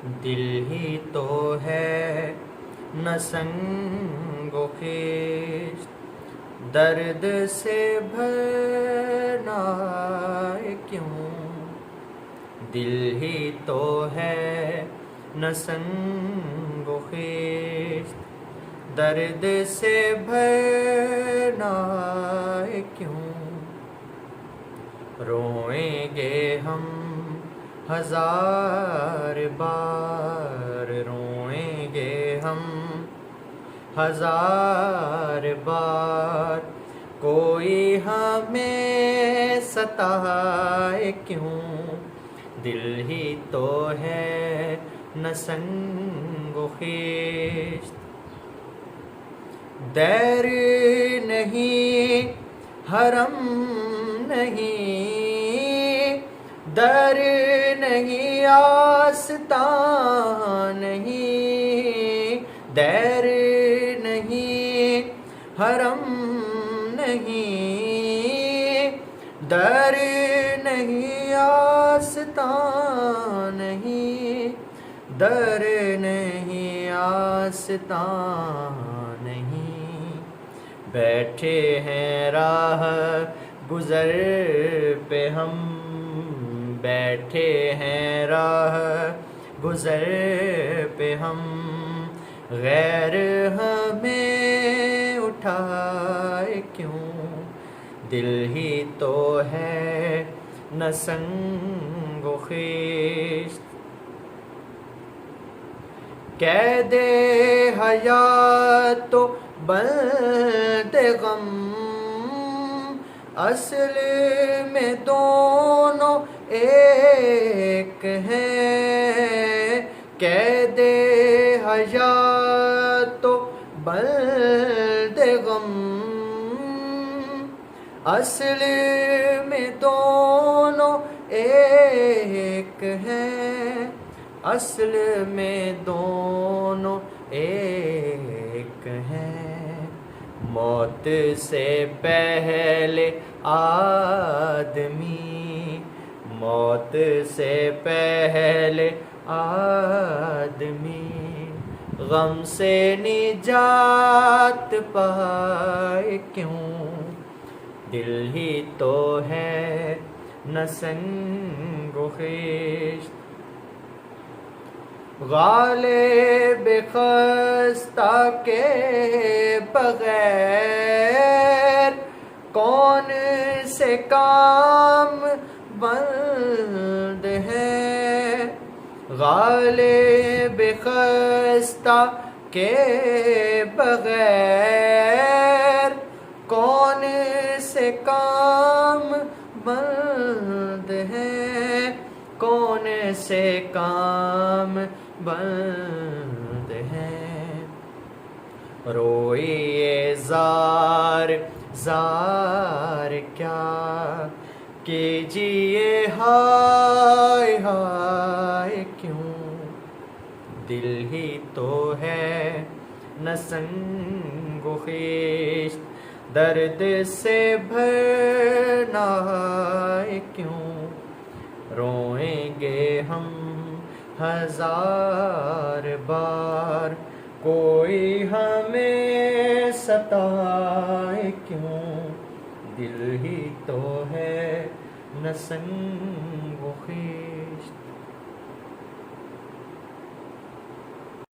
دل ہی تو ہے نہ سنگ و خیشت، درد سے بھرنا کیوں؟ دل ہی تو ہے نہ سنگ و خیشت، درد سے بھرنا کیوں؟ روئیں گے ہم ہزار بار، روئیں گے ہم ہزار بار، کوئی ہمیں ستائے کیوں؟ دل ہی تو ہے نہ سنگ و خیشت، دیر نہیں حرم نہیں، در نہیں آستان نہیں، دیر نہیں حرم نہیں، در نہیں آستان نہیں، در نہیں آستان نہیں، بیٹھے ہیں راہ گزر پہ ہم، بیٹھے ہیں راہ گزر پہ ہم، غیر ہمیں اٹھائے کیوں؟ دل ہی تو ہے نہ سنگ و خیشت، قید حیات تو بند غم، اصل میں دونوں ایک ہیں، قید حیات تو بند غم، اصل میں دونوں ایک ہیں، اصل میں دونوں ایک ہیں، موت سے پہلے آدمی، موت سے پہلے آدمی، غم سے نجات پائے کیوں؟ دل ہی تو ہے نہ سنگ و خیشت، غالب خستہ کے بغیر کون سے کام بند ہے، غالب خستہ کے بغیر کون سے کام بند ہے، کون سے کام بند ہے؟ روئیے زار زار کیا کیجیے ہائے ہائے کیوں؟ دل ہی تو ہے نہ سنگ و خیشت، درد سے بھرنا کیوں؟ روئیں گے ہم ہزار بار، کوئی ہمیں ستائے کیوں؟ دل ہی تو ہے نہ سنگ و خیشت۔